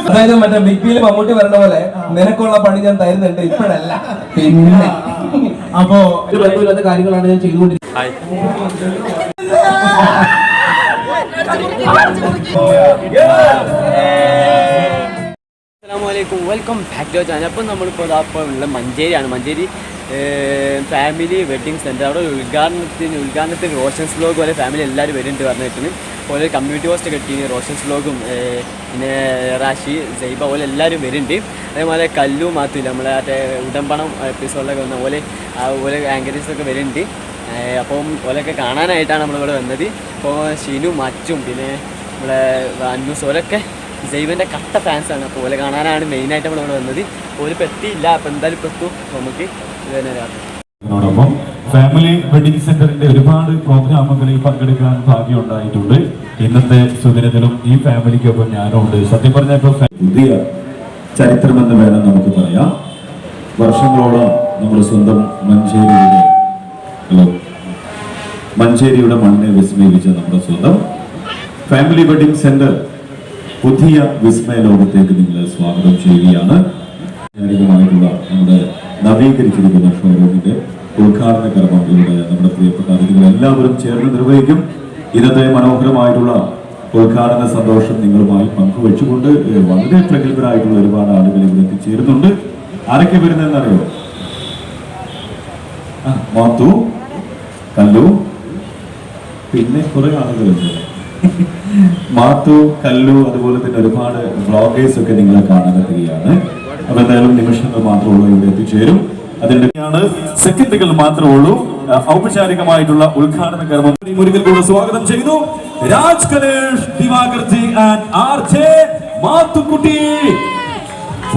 അതായത് മറ്റേ ബിഗ് ബിയിൽ മമ്മൂട്ടി വരണ പോലെ നിനക്കുള്ള പണി ഞാൻ തരുന്നുണ്ട്, ഇപ്പോഴല്ല പിന്നെ. അപ്പോ ഒരു ബന്ധമില്ലാത്ത കാര്യങ്ങളാണ് ഞാൻ ചെയ്തുകൊണ്ടിരിക്കുന്നത്. അസ്സലാമലൈക്കും, വെൽക്കം ബാക്ക് ടു ചാനൽ. അപ്പം നമ്മളിപ്പോൾ ഉള്ള മഞ്ചേരിയാണ്. Manjeri family wedding centre. അവിടെ ഉദ്ഘാടനത്തിന് റോഷൻസ് വ്ലോഗ് പോലെ ഫാമിലി എല്ലാവരും വരുന്നുണ്ട് പറഞ്ഞിട്ട്. പോലെ കമ്മ്യൂണിറ്റി പോസ്റ്റ് കെട്ടി റോഷൻസ് വ്ലോഗും പിന്നെ റാഷി സൈബ പോലെ എല്ലാവരും വരുന്നുണ്ട്. അതേപോലെ കല്ലു മാത്തില്ല നമ്മളെ മറ്റേ ഉടമ്പണം എപ്പിസോഡിലൊക്കെ വന്ന പോലെ അതുപോലെ ആങ്കറീസൊക്കെ വരുന്നുണ്ട്. അപ്പം ഓലൊക്കെ കാണാനായിട്ടാണ് നമ്മളിവിടെ വന്നത്. അപ്പോൾ ഷീനും മച്ചും പിന്നെ നമ്മളെ അന്നൂസ് ഓലൊക്കെ ജൈവൻ്റെ കട്ട ഫാൻസാണ്. അപ്പോൾ ഓലെ കാണാനാണ് മെയിനായിട്ട് നമ്മളിവിടെ വന്നത്. ഓലിപ്പോൾ എത്തിയില്ല, അപ്പോൾ എന്തായാലും ഇപ്പോൾ എത്തും. നമുക്ക് ോടൊപ്പം ഫാമിലി വെഡിങ് സെന്ററിന്റെ ഒരുപാട് പ്രോഗ്രാമുകളിൽ പങ്കെടുക്കാൻ ഭാഗ്യം ഉണ്ടായിട്ടുണ്ട്. ഇന്നത്തെ സുദിനത്തിലും ഈ ഫാമിലിക്കൊപ്പം ഞാനുണ്ട്. സത്യം പറഞ്ഞപ്പോൾ പുതിയ ചരിത്രമെന്ന് വേണം നമുക്ക് പറയാം. വർഷങ്ങളോളം നമ്മൾ സ്വന്തം മഞ്ചേരിയുടെ മണ്ണിനെ വിസ്മയിപ്പിച്ച നമ്മുടെ സ്വന്തം ഫാമിലി വെഡിങ് സെന്റർ പുതിയ വിസ്മയ ലോകത്തേക്ക് നിങ്ങളെ സ്വാഗതം ചെയ്യുകയാണ്. നമ്മുടെ നവീകരിച്ചിരിക്കുന്ന ഷോറൂമിന്റെ ഉദ്ഘാടന കർമ്മം ഇവിടെ നമ്മുടെ പ്രിയപ്പെട്ട അതിഥികൾ എല്ലാവരും ചേർന്ന് നിർവഹിക്കും. ഇന്നത്തെ മനോഹരമായിട്ടുള്ള ഉദ്ഘാടന സന്തോഷം നിങ്ങളുമായി പങ്കുവെച്ചുകൊണ്ട് വളരെ പ്രഗത്ഭരായിട്ടുള്ള ഒരുപാട് ആളുകൾ ഇവിടെ എത്തിച്ചേരുന്നുണ്ട്. ആരൊക്കെ വരുന്നതെന്നറിയോ? മാത്തു, കല്ലു, പിന്നെ കുറെ ആളുകളുണ്ട്. മാത്തു, കല്ലു, അതുപോലെ തന്നെ ഒരുപാട് വ്ളോഗേഴ്സ് ഒക്കെ നിങ്ങളെ കാണാനെത്തുകയാണ്. അപ്പൊ എന്തായാലും നിമിഷങ്ങൾ മാത്രമുള്ളൂ ഇവിടെ എത്തിച്ചേരും. അതിനിടയ്ക്കാണ് സെക്കൻഡുകൾ മാത്രമേ ഉള്ളൂ. ഔപചാരികമായിട്ടുള്ള ഉദ്ഘാടന കർമ്മം ഒരിക്കൽ കൂടെ സ്വാഗതം ചെയ്തു. Raj Kalesh, Divakarji and RJ Mathukutty.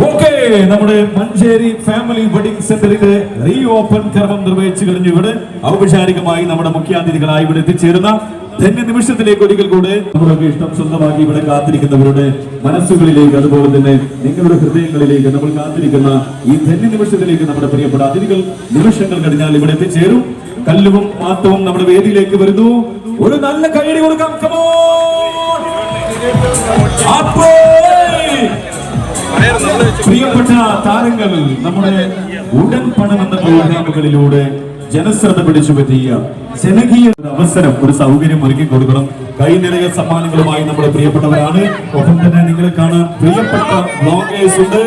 Okay, നമ്മുടെ മഞ്ചേരി ഫാമിലി വെഡിങ് സെന്ററിന്റെ റീ ഓപ്പൺ കർമ്മം നിർവഹിച്ചു കഴിഞ്ഞു. ഇവിടെ ഔപചാരികമായി നമ്മുടെ മുഖ്യാതിഥികളായി ഇവിടെ എത്തിച്ചേരുന്ന ധന്യ നിമിഷത്തിലേക്ക് ഒരിക്കൽ കൂടെ നമ്മളൊക്കെ ഇഷ്ടം സ്വന്തമാക്കി ഇവിടെ കാത്തിരിക്കുന്നവരുടെ മനസ്സുകളിലേക്ക്, അതുപോലെ തന്നെ നിങ്ങളുടെ ഹൃദയങ്ങളിലേക്ക് നമ്മൾ കാത്തിരിക്കുന്ന ഈ ധന്യ നിമിഷത്തിലേക്ക് നമ്മുടെ പ്രിയപ്പെട്ട അതിഥികൾ നിമിഷങ്ങൾ കഴിഞ്ഞാൽ ഇവിടെ എത്തിച്ചേരും. കല്ലുവും മാത്തവും നമ്മുടെ വേദിയിലേക്ക് വരുന്നു. ഒരു നല്ല കൈയടി കൊടുക്കാം. പ്രിയപ്പെട്ട താരങ്ങൾ നമ്മുടെ ഉടൻ പണം എന്ന പ്രോഗ്രാമുകളിലൂടെ ജനശ്രദ്ധ പിടിച്ചു പറ്റിയ ജനകീയ അവസരം, ഒരു സൗകര്യം ഒരുക്കി കൊടുക്കണം. കൈ നിറയെ സമ്മാനങ്ങളുമായി നമ്മുടെ പ്രിയപ്പെട്ടവരാണ്. ഒപ്പം തന്നെ നിങ്ങളെ കാണാൻ പ്രിയപ്പെട്ട വ്ളോഗേഴ്സ് ഉണ്ട്.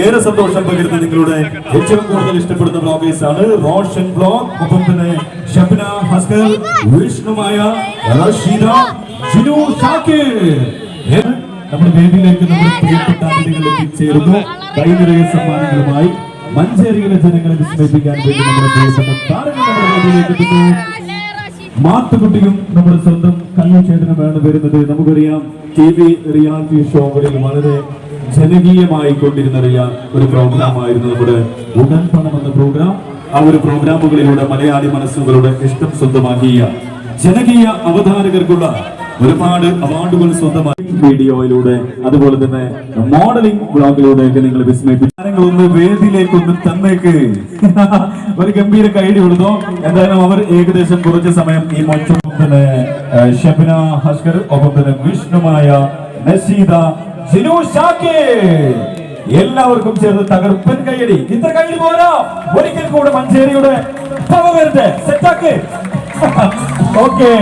ഏറെ സന്തോഷം പകരുന്ന നിങ്ങളുടെ ഏറ്റവും കൂടുതൽ ഇഷ്ടപ്പെടുന്ന വ്ളോഗേഴ്സ് ആണ് റോഷൻ വ്ളോഗ്, ഒപ്പം തന്നെ ഷബ്ന ഹസ്കർ, വിഷ്ണുമായ, റഷീദ, ജിനു ഷാക്കിർ. നമ്മുടെ വേദിയിലേക്ക് നമ്മുടെ പ്രിയപ്പെട്ട അതിഥികൾ എത്തിച്ചേരുന്നു. കൈ നിറയെ സമ്മാനങ്ങളുമായി മഞ്ചേരിയിലെ ജനങ്ങളെ വിസ്മയിപ്പിക്കാൻ വേണ്ടി നമ്മുടെ പ്രിയപ്പെട്ട താരങ്ങൾ നമ്മുടെ വേദിയിലേക്ക് എത്തുന്നു. മാത്തുകുട്ടിയും നമ്മുടെ സ്വന്തം കല്ലു ചേട്ടനുമാണ് വരുന്നത്. നമുക്കറിയാം, TV റിയാലിറ്റി ഷോകളിൽ വളരെ ജനകീയമായി കൊണ്ടിരുന്ന ഒരു പ്രോഗ്രാമായിരുന്നു നമ്മുടെ ഉടൻ പണം എന്ന പ്രോഗ്രാം. ആ ഒരു പ്രോഗ്രാമുകളിലൂടെ മലയാളി മനസ്സുകളുടെ ഇഷ്ടം സ്വന്തമാക്കിയ ജനകീയ അവതാരകർക്കുള്ള ഒരുപാട് അവാർഡുകൾ സ്വന്തമായി വീഡിയോയിലൂടെ, അതുപോലെ തന്നെ മോഡലിംഗ് ബ്ലോഗിലൂടെയൊക്കെ നിങ്ങൾ വിസ്മയിപ്പിക്കാരങ്ങളൊന്ന് വേദിയിലേക്കൊന്ന് തന്നേക്ക്. ഒരു ഗംഭീര കൈഡി കൊടുത്തു. എന്തായാലും അവർ ഏകദേശം കുറച്ച് സമയം ഈ മൊത്തം തന്നെ ഷബ്ന ഹസ്കർ, ഒപ്പം തന്നെ വിഷ്ണുമായ, നസീദ, ജിനു ഷാക്കിർ, എല്ലാവർക്കും ചേർന്ന് തകർപ്പൻ കൈയടി. ഇത്ര കൈയടി പോരാ, ഒരിക്കൽ കൂടെ മഞ്ചേരിയുടെ പവർ സെറ്റാക്ക്. ഓക്കെ,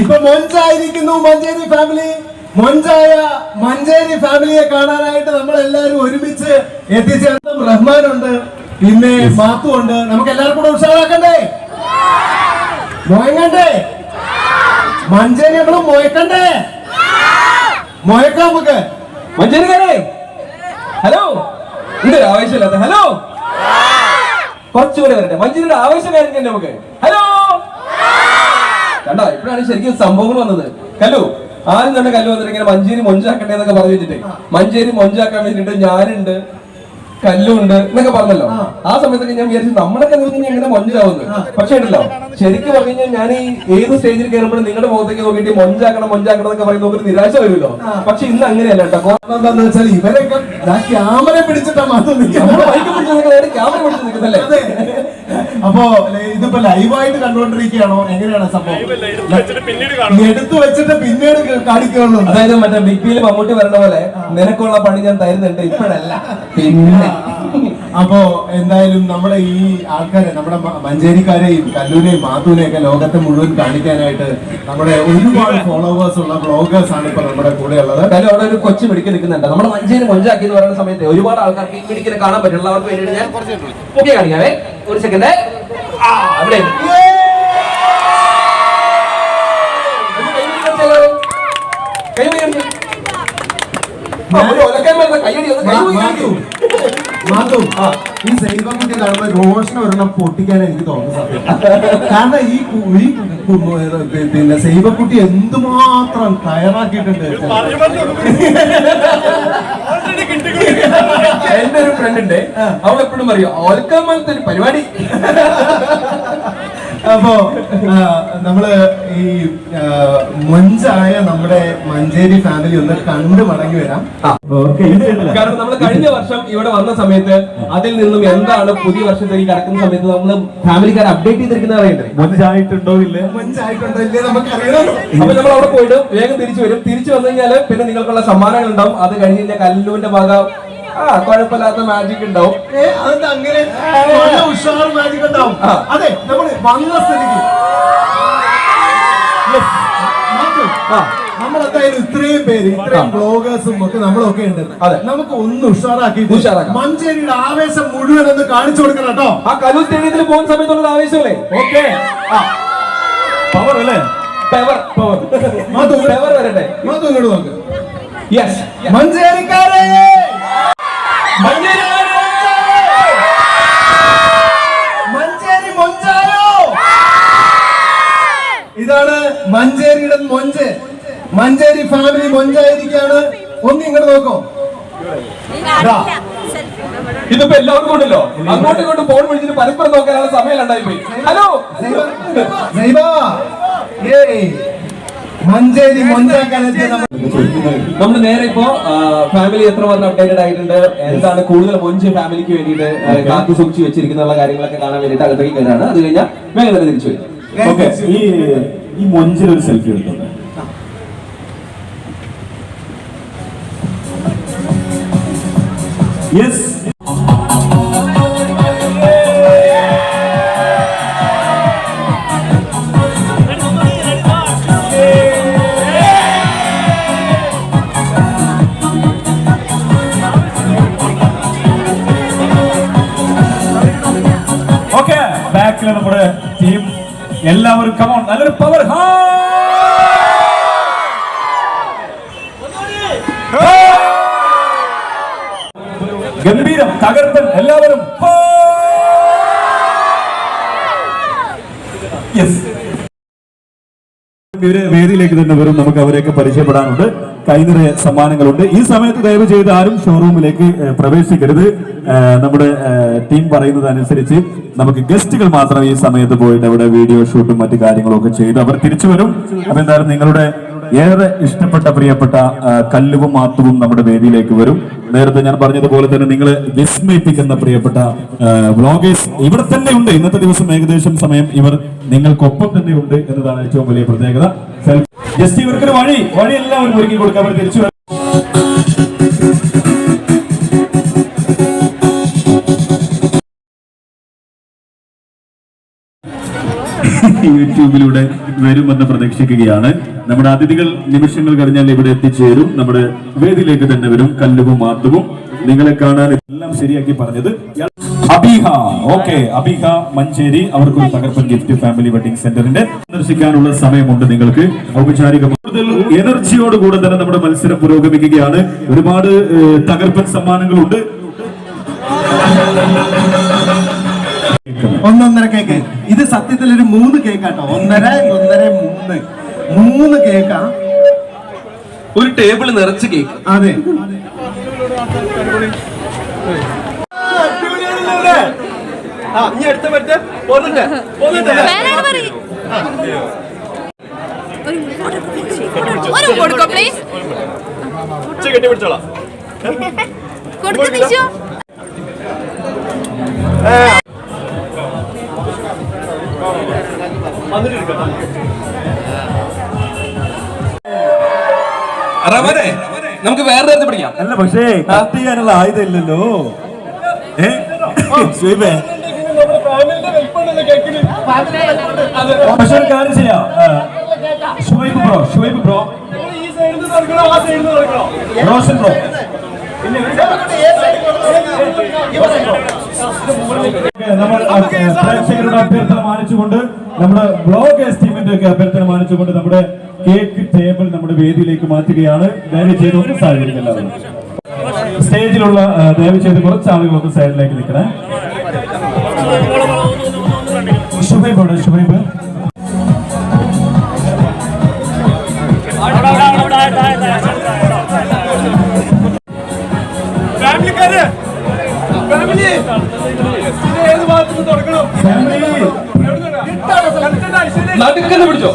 ഇപ്പൊ മൊഞ്ചായിരിക്കുന്നു മഞ്ചേരി ഫാമിലി. മൊഞ്ചായ മഞ്ചേരി ഫാമിലിയെ കാണാനായിട്ട് നമ്മൾ എല്ലാവരും ഒരുമിച്ച് എത്തിച്ചേർന്ന റഹ്മാനുണ്ട്, പിന്നെ മാത്തു ഉണ്ട്. നമുക്ക് എല്ലാവർക്കും കൂടെ ഉത്സാഹമാക്കണ്ടേ? മൊയങ്ങണ്ടേ? മഞ്ചേരി നമ്മൾ മൊയക്കണ്ടേ? മൊയക്കാം നമുക്ക്. മഞ്ചേരിക്കാരെ ഹലോ, എന്തൊരു ആവശ്യമില്ലാത്ത ഹലോ, കുറച്ചുകൂടെ വരട്ടെ. മഞ്ചേരിയുടെ ആവശ്യമായിരിക്കും നമുക്ക്. ഹലോ കണ്ടോ, ഇപ്പോഴാണ് ശരിക്കും സംഭവങ്ങൾ വന്നത്. കല്ലു ആദ്യം തന്നെ കല്ലു വന്നിട്ട് ഇങ്ങനെ മഞ്ചേരി മൊഞ്ചാക്കട്ടെ എന്നൊക്കെ പറഞ്ഞു വെച്ചിട്ട്, മഞ്ചേരി മൊഞ്ചാക്കാൻ വേണ്ടിട്ട് ഞാനുണ്ട്, കല്ലുണ്ട് എന്നൊക്കെ പറഞ്ഞല്ലോ. ആ സമയത്തൊക്കെ ഞാൻ വിചാരിച്ചു നമ്മളൊക്കെ നിന്ന് എങ്ങനെ മൊഞ്ചാവുന്നു. പക്ഷേ ഉണ്ടല്ലോ, ശരിക്കും പറഞ്ഞു കഴിഞ്ഞാൽ ഞാൻ ഈ ഏത് സ്റ്റേജിൽ കയറുമ്പോഴും നിങ്ങളുടെ മുഖത്തേക്ക് നോക്കിയിട്ട് മൊഞ്ചാക്കണം എന്നൊക്കെ പറയുന്ന ഒരു നിരാശ വരുമല്ലോ. പക്ഷെ ഇന്ന് അങ്ങനെയല്ല കേട്ടോ. എന്താന്ന് വെച്ചാൽ ഇവരൊക്കെ ക്യാമറ പിടിച്ചിട്ടാ മാത്രം ക്യാമറ പിടിച്ച് നിൽക്കുന്നല്ലേ. അപ്പോ ഇതിപ്പോ ലൈവായിട്ട് കണ്ടുകൊണ്ടിരിക്കുകയാണോ, എങ്ങനെയാണ് സംഭവം? എടുത്തു വെച്ചിട്ട് പിന്നീട് കാണിക്കുള്ളൂ. അതായത് മറ്റേ ബിഗ് ബിയിൽ മമ്മൂട്ടി വരണ പോലെ നിനക്കുള്ള പണി ഞാൻ തരുന്നുണ്ട്, ഇപ്പോഴല്ല പിന്നെ. അപ്പോ എന്തായാലും നമ്മുടെ ഈ ആൾക്കാരെ, നമ്മുടെ മഞ്ചേരിക്കാരെയും കല്ലൂരെയും മാത്തൂരെയും ഒക്കെ ലോകത്തെ മുഴുവൻ കാണിക്കാനായിട്ട് നമ്മുടെ ഒരുപാട് ഫോളോവേഴ്സ് ഉള്ള ബ്ലോഗേഴ്സ് ആണ് ഇപ്പൊ നമ്മുടെ കൂടെ ഉള്ളത്. എന്തായാലും അവിടെ ഒരു കൊച്ചു മിടിക്ക് നിൽക്കുന്നുണ്ട്. നമ്മുടെ മഞ്ചേരി മൊഞ്ചാക്കി എന്ന് പറയുന്ന സമയത്ത് ഒരുപാട് ആൾക്കാർക്ക് ഈ മിടിക്കിനെ കാണാൻ പറ്റുള്ളവർക്ക് വേണ്ടിയിട്ട് ഞാൻ ഓക്കെ കാണിക്കാവേ. ഒരു സെക്കൻഡ്. അവിടെ ഈ സൈബക്കുട്ടി കാണുമ്പോൾ റോഷനെ ഒരെണ്ണം പൊട്ടിക്കാൻ എനിക്ക് തോന്നുന്നു സത്യം. കാരണം പിന്നെ സൈബക്കുട്ടി എന്തുമാത്രം തയ്യാറാക്കിയിട്ടുണ്ട്. എന്റെ ഒരു ഫ്രണ്ട് ഉണ്ട്, അവൾ എപ്പോഴും പറയും ഓൽക്കമ്മത്തെ ഒരു പരിപാടി. അപ്പോ നമ്മള് ഈ മൊഞ്ചായ നമ്മുടെ മഞ്ചേരി ഫാമിലി ഒന്ന് കണ്ടു മടങ്ങി വരാം. കാരണം നമ്മൾ കഴിഞ്ഞ വർഷം ഇവിടെ വന്ന സമയത്ത് അതിൽ നിന്നും എന്താണ് പുതിയ വർഷത്തേക്ക് കടക്കുന്ന സമയത്ത് നമ്മള് ഫാമിലിക്കാർ അപ്ഡേറ്റ് ചെയ്തിരിക്കുന്നത് അറിയണ്ടേ, മൊഞ്ചായിട്ടുണ്ടോ ഇല്ലേ നമുക്കറിയാം. അപ്പൊ നമ്മൾ അവിടെ പോയിട്ട് വേഗം തിരിച്ചു വരും. തിരിച്ചു വന്നു കഴിഞ്ഞാല് പിന്നെ നിങ്ങൾക്കുള്ള സമ്മാനങ്ങൾ ഉണ്ടാവും. അത് കഴിഞ്ഞ് കഴിഞ്ഞാൽ കല്ലൂരിന്റെ ഭാഗം കുഴപ്പമില്ലാത്ത മാജിക് ഉണ്ടാവും. അങ്ങനെ ഉഷാർ മാജിക് ഉണ്ടാവും. അതെ, നമ്മള് വന്ന സ്ഥിതിക്ക് നമ്മളെന്തായാലും ഇത്രയും പേര്, ഇത്രയും ബ്ലോഗേഴ്സും ഒക്കെ നമ്മളൊക്കെ ഉണ്ട്. നമുക്ക് ഒന്ന് ഉഷാറാക്കി മഞ്ചേരിയുടെ ആവേശം മുഴുവൻ ഒന്ന് കാണിച്ചു കൊടുക്കണം കേട്ടോ. ആ കല്ലൂർ സ്റ്റേഡിയത്തിൽ പോകുന്ന സമയത്തുള്ള ആവേശമല്ലേ. ഓക്കെ, പവർ അല്ലേ, പവർ വരട്ടെ. ഇങ്ങോട്ട് നോക്ക്. യെസ്, മഞ്ചേരിക്കാരെ മഞ്ചേരി മൊഞ്ചായോ. ഇതാണ് മഞ്ചേരിയുടെ മൊഞ്ച്. മഞ്ചേരി ഫാമിലി മൊഞ്ചായിരിക്കാണ്. ഒന്ന് ഇങ്ങോട്ട് നോക്കോ. ഇതിപ്പോ എല്ലാവർക്കും ഉണ്ടല്ലോ, അങ്ങോട്ടും ഇങ്ങോട്ടും ഫോൺ വിളിച്ചിട്ട് പരസ്പരം നോക്കാനുള്ള സമയം ഉണ്ടായി പോയി. ഹലോ മഞ്ചേരി മൊഞ്ചാക്കാൻ നമ്മൾ നേരെ ഇപ്പോ ഫാമിലി എത്ര പറഞ്ഞ അപ്ഡേറ്റഡ് ആയിട്ടുണ്ട്, എന്താണ് കൂടുതൽ മൊഞ്ച് ഫാമിലിക്ക് വേണ്ടിയിട്ട് കാത്തു സൂക്ഷിച്ച് വെച്ചിരിക്കുന്ന കാര്യങ്ങളൊക്കെ കാണാൻ വേണ്ടിയിട്ട് അകത്തേക്ക് കയറാണ്. അത് കഴിഞ്ഞാൽ വേഗം തന്നെ തിരിച്ചു വരും. ഓക്കെ, ഈ മൊഞ്ചിലൊരു സെൽഫി എടുത്തു. Yes, okay. ബാക്കില് നമ്മുടെ ടീം എല്ലാവരും കമോൺ, നല്ലൊരു പവർ. ഗംഭീരം, തകർപ്പൻ, എല്ലാവരും വേദിയിലേക്ക് തന്നെ വരും. നമുക്ക് അവരെയൊക്കെ പരിചയപ്പെടാനുണ്ട്. കൈനിറയ സമ്മാനങ്ങളുണ്ട്. ഈ സമയത്ത് ദയവ് ചെയ്ത് ആരും ഷോറൂമിലേക്ക് പ്രവേശിക്കരുത്. നമ്മുടെ ടീം പറയുന്നത് അനുസരിച്ച് നമുക്ക് ഗസ്റ്റുകൾ മാത്രം ഈ സമയത്ത് പോയിട്ട് അവിടെ വീഡിയോ ഷൂട്ടും മറ്റു കാര്യങ്ങളും ഒക്കെ ചെയ്ത് അവർ തിരിച്ചു വരും. അപ്പൊ എന്തായാലും നിങ്ങളുടെ ഏറെ ഇഷ്ടപ്പെട്ട പ്രിയപ്പെട്ട കല്ലുവും മാത്തുവും നമ്മുടെ വേദിയിലേക്ക് വരും. നേരത്തെ ഞാൻ പറഞ്ഞതുപോലെ തന്നെ നിങ്ങൾ വിസ്മയിപ്പിക്കുന്ന പ്രിയപ്പെട്ട വ്ളോഗേഴ്സ് ഇവിടെ തന്നെ ഉണ്ട്. ഇന്നത്തെ ദിവസം ഏകദേശം സമയം ഇവർ നിങ്ങൾക്കൊപ്പം തന്നെ ഉണ്ട് എന്നതാണ് ഏറ്റവും വലിയ പ്രത്യേകത. ജസ്റ്റ് ഇവർക്കൊരു വഴി എല്ലാവരും ഒരുക്കി കൊടുക്കാൻ അവർ തിരിച്ചു വരും. യൂട്യൂബിലൂടെ വരുമെന്ന് പ്രതീക്ഷിക്കുകയാണ്. നമ്മുടെ അതിഥികൾ നിമിഷങ്ങൾ കഴിഞ്ഞാൽ ഇവിടെ എത്തിച്ചേരും. നമ്മുടെ വേദിയിലേക്ക് തന്നെ വരും. കല്ലുവും മാത്തുവും നിങ്ങളെ കാണാൻ എല്ലാം ശരിയാക്കി പറഞ്ഞത് അബീഹ. ഓക്കെ, അബീഹ മഞ്ചേരി അവർക്കൊരു തകർപ്പൻ ഗിഫ്റ്റ് ഫാമിലി വെഡിങ് സെന്ററിന്റെ സന്ദർശിക്കാനുള്ള സമയമുണ്ട് നിങ്ങൾക്ക്. ഔപചാരിക കൂടുതൽ എനർജിയോടുകൂടെ തന്നെ നമ്മുടെ മത്സരം പുരോഗമിക്കുകയാണ്. ഒരുപാട് തകർപ്പൻ സമ്മാനങ്ങളുണ്ട്. 1.5 കേക്ക്. ഇത് സത്യത്തിൽ ഒരു 3 കേക്കാട്ടോ. 3 കേക്കാ. ഒരു ടേബിൾ നിറച്ച് കേക്ക്. അതെ, ഇനി അടുത്ത പറ്റ പോന്നിട്ട് കൊടുക്കോ പ്ലീസ് കെട്ടി പിടിച്ചോളാം കൊടുക്കോ നിശു റമനെ നമുക്ക് വേറെ തരത്തിൽ പിടിക്കാം. അല്ല പക്ഷേ കട്ട് ചെയ്യാനുള്ള ആയുധം ഇല്ലല്ലോ. പക്ഷെ ഒരു കാര്യം ചെയ്യാം. ഷുഹൈബ് ബ്രോ റോഷൻ ബ്രോ നമ്മൾ പ്രേക്ഷകരുടെ അഭ്യർത്ഥന മാനിച്ചുകൊണ്ട് നമ്മുടെ ബ്ലോഗ് ടീമിന്റെ ഒക്കെ അഭ്യർത്ഥന മാനിച്ചുകൊണ്ട് നമ്മുടെ കേക്ക് ടേബിൾ നമ്മുടെ വേദിയിലേക്ക് മാറ്റുകയാണ്. ദയവ് ചെയ്ത് ഒന്ന് സഹകരിക്കുക എല്ലാവരും. സ്റ്റേജിലുള്ള ദയവ് ചെയ്ത് കുറച്ച് ആളുകളൊന്ന് സൈഡിലേക്ക് നിൽക്കണേ. ഷുഹൈബ് അവിടെ ഷുഹൈബ് നടുക്കന്ന് പിടിച്ചോ.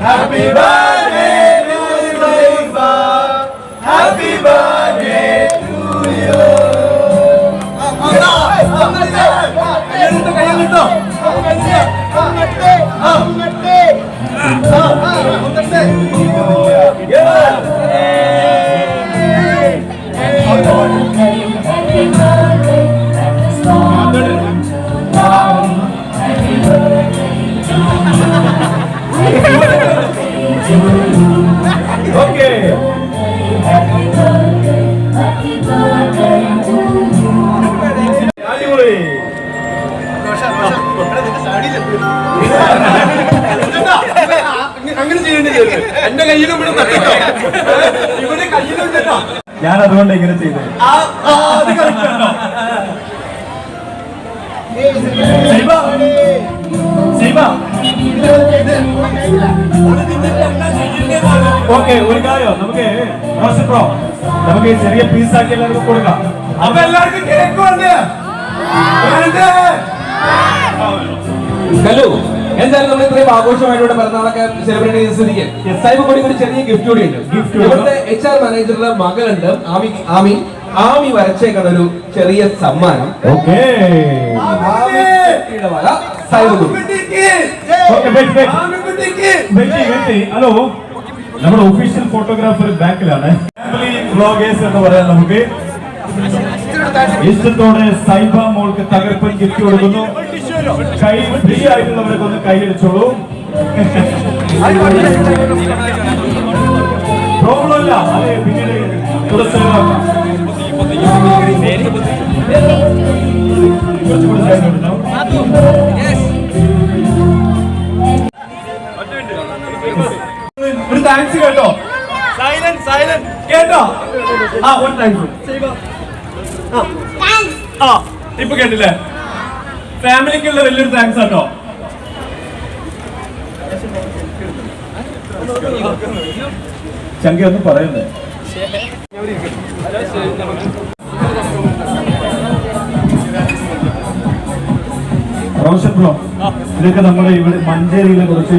Happy birthday to you. Happy birthday to you. Okay. അങ്ങനെ ചെയ്യേണ്ടി എന്റെ കയ്യിലും ഇവിടെ കയ്യിലും ഞാൻ അതുകൊണ്ട് എങ്ങനെ ചെയ്തത്? ഓക്കെ ഒരു കാര്യം നമുക്ക് റോഷൻ ബ്രോ നമുക്ക് ചെറിയ പീസാക്കി എല്ലാവർക്കും കൊടുക്കാം. അപ്പൊ എല്ലാവർക്കും കേക്ക് ഉണ്ട്. ഹലോ, എന്തായാലും നമ്മൾ ഇത്രയും ആഘോഷമായിട്ട് പിറന്നാളൊക്കെ സെലിബ്രേറ്റ് ചെയ്ത സ്ഥിതിക്ക് സൈബർ കൂടി ഒരു ചെറിയ ഗിഫ്റ്റ് കൂടി ഉണ്ട്. ഇവിടുത്തെ HR മാനേജറുടെ മകളുണ്ട് ആമി വരച്ചേക്കണ ഒരു ചെറിയ സമ്മാനം. ഓക്കെ ഹലോ, നമ്മുടെ ഒഫീഷ്യൽ ഫോട്ടോഗ്രാഫർ ബാക്കിലാണ്. ഫാമിലി വ്ലോഗേഴ്സ് എന്ന് പറയാൻ നമുക്ക് ഇഷ്ടത്തോടെ സൈബ മോൾക്ക് തകർപ്പൻ ഗിഫ്റ്റ് കൊടുക്കുന്നു. കൈ ഫ്രീ ആയിട്ടുള്ളവരൊക്കെ ഒന്ന് കൈയടിച്ചോളൂ. പ്രോബ്ലം ഇല്ല, അതെ പിന്നീട് കുറച്ചുകൂടി ഒരു താങ്ക്സ് കേട്ടോ. സൈലന്റ് കേട്ടോ. ഒരു താങ്ക്സ്. ഇപ്പൊ കേട്ടില്ലേ? ഫാമിലിക്കുള്ള വലിയൊരു താങ്ക്സ് കേട്ടോ. ചങ്ക ഒന്നും പറയുന്നേ. റോഷൻ ബ്രോ, ഇതൊക്കെ നമ്മുടെ ഇവിടെ മഞ്ചേരിയിലെ കുറച്ച്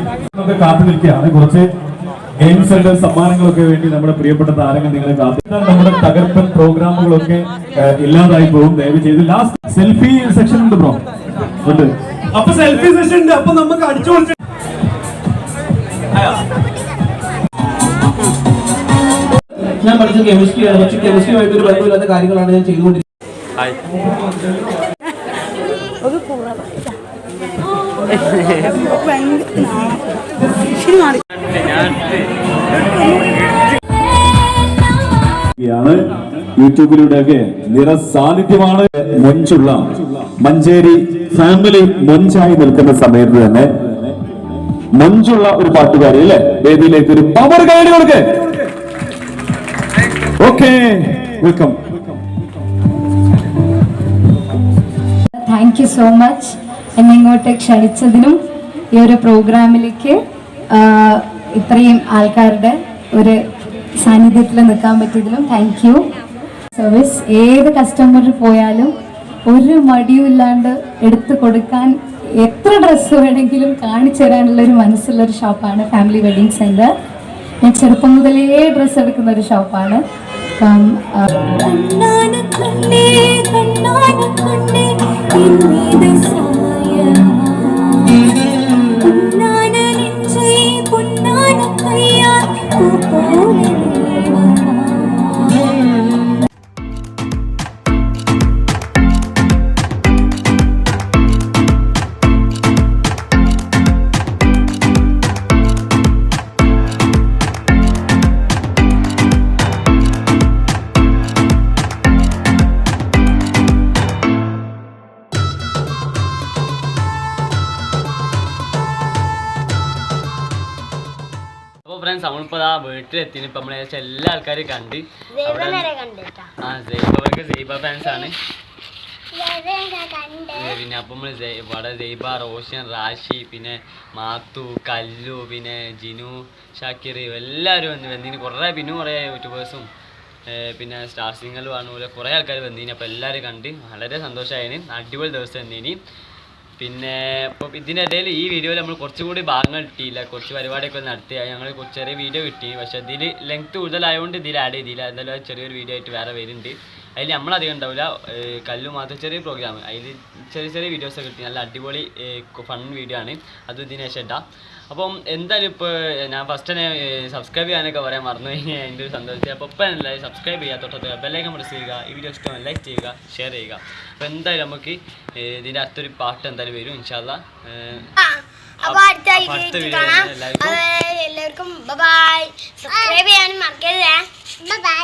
കാത്തു നിൽക്കുകയാണ്. കുറച്ച് ഗെയിംസ് ഉണ്ട്, സമ്മാനങ്ങളൊക്കെ വേണ്ടി നമ്മുടെ പ്രിയപ്പെട്ട താരങ്ങൾ നിങ്ങളെ കാത്തിരിക്കാൻ. നമ്മുടെ തകർപ്പൻ പ്രോഗ്രാമുകളൊക്കെ ഇല്ലാതായി പോകും. ദയവ് ചെയ്ത് ലാസ്റ്റ് സെൽഫി സെക്ഷൻ ഉണ്ട് ബ്രോ. ഉണ്ട്. അപ്പൊ സെൽഫി സെഷൻ ഉണ്ട്. അപ്പൊ നമുക്ക് അടിച്ചു കൊടുത്തു. ഞാൻ പഠിച്ച കെമിസ്ട്രിയാണ്, പക്ഷെ കെമിസ്ട്രിയുമായിട്ട് ഒരു ബന്ധമില്ലാത്ത കാര്യങ്ങളാണ് ഞാൻ ചെയ്തുകൊണ്ടിരിക്കുന്നത്. യൂട്യൂബിലൂടെയൊക്കെ നിറസാന്നിധ്യമാണ്. മൊഞ്ചുള്ള മഞ്ചേരി ഫാമിലി മൊഞ്ചായി നിൽക്കുന്ന സമയത്ത് തന്നെ മൊഞ്ചുള്ള ഒരു പാട്ടുകാരി അല്ലെ വേദിയിലേക്ക് ഒരു പവർ ഗൈഡ് കൊടുക്കേ. Okay, welcome. Thank you so much എന്നെ ഇങ്ങോട്ട് ക്ഷണിച്ചതിനും ഈ ഒരു പ്രോഗ്രാമിലേക്ക് ഇത്രയും ആൾക്കാരുടെ ഒരു സാന്നിധ്യത്തിൽ നിൽക്കാൻ പറ്റിയതിലും താങ്ക് യു. സർവീസ് ഏത് കസ്റ്റമർ പോയാലും ഒരു മടിയും ഇല്ലാണ്ട് എടുത്തു കൊടുക്കാൻ എത്ര ഡ്രസ്സ് വേണമെങ്കിലും കാണിച്ചു തരാനുള്ളൊരു മനസ്സുള്ളൊരു ഷോപ്പാണ് ഫാമിലി വെഡിങ് സെൻറ്റർ. ഞാൻ ചെറുപ്പം മുതലേ ഡ്രസ്സ് എടുക്കുന്ന ഒരു ഷോപ്പാണ്. അപ്പം ഫ്രണ്ട്സ് നമ്മളിപ്പോൾ ആ വീട്ടിലെത്തി. ഇപ്പം നമ്മളെ എല്ലാ ആൾക്കാരും കണ്ട് സൈബർക്ക് സൈബ ഫാൻസ് ആണ്. പിന്നെ അപ്പം നമ്മൾ ഇവിടെ സൈബ, റോഷൻ, റാഷി, പിന്നെ മാത്തു, കല്ലു, പിന്നെ ജിനു, ഷാക്കിർ എല്ലാവരും വന്നിന്. പിന്നെ കുറേ യൂട്യൂബേഴ്സും പിന്നെ സ്റ്റാർ സിംഗറും ആണ് പോലെ കുറേ ആൾക്കാർ വന്നിന്. അപ്പോൾ എല്ലാവരും കണ്ട് വളരെ സന്തോഷമായിന്. അടിപൊളി ദിവസം വന്നിനി. പിന്നെ ഇപ്പം ഇതിൻ്റെ ഇടയിൽ ഈ വീഡിയോയിൽ നമ്മൾ കുറച്ചുകൂടി ഭാഗങ്ങൾ കിട്ടിയില്ല. കുറച്ച് പരിപാടിയൊക്കെ നടത്തി ഞങ്ങൾ കുറച്ച് ചെറിയ വീഡിയോ കിട്ടി. പക്ഷേ ഇതിൽ ലെങ്ത്ത് കൂടുതലായതുകൊണ്ട് ഇതിൽ ആഡ് ചെയ്തില്ല. എന്തായാലും ചെറിയൊരു വീഡിയോ ആയിട്ട് വേറെ വരുന്നുണ്ട്. അതിൽ നമ്മളധികം ഉണ്ടാവില്ല. കല്ലു മാത്രം ചെറിയ പ്രോഗ്രാം, അതിൽ ചെറിയ ചെറിയ വീഡിയോസൊക്കെ കിട്ടി. നല്ല അടിപൊളി ഫൺ വീഡിയോ ആണ്. അതും ഇതിന് ശേഷം ഇട്ടാം. അപ്പം എന്തായാലും ഇപ്പോൾ ഞാൻ ഫസ്റ്റ് തന്നെ സബ്സ്ക്രൈബ് ചെയ്യാനൊക്കെ പറയാൻ മറന്നു കഴിഞ്ഞാൽ എൻ്റെ ഒരു സന്തോഷത്തിൽ. അപ്പോൾ ഇപ്പം എന്തായാലും സബ്സ്ക്രൈബ് ചെയ്യുക, തൊട്ടത്ത് ബെല്ലൈക്കൺ പ്രസ് ചെയ്യുക. ഈ വീഡിയോ ഇഷ്ടം ലൈക്ക് ചെയ്യുക, ഷെയർ ചെയ്യുക. അപ്പോൾ എന്തായാലും നമുക്ക് ഇതിൻ്റെ അടുത്തൊരു പാട്ട് എന്തായാലും വരും ഇൻഷാ അല്ലാ. അടുത്ത വീഡിയോ എല്ലാവർക്കും എല്ലാവർക്കും ബൈ. സബ്സ്ക്രൈബ് ചെയ്യാനും മറക്കരുത്. ബൈ.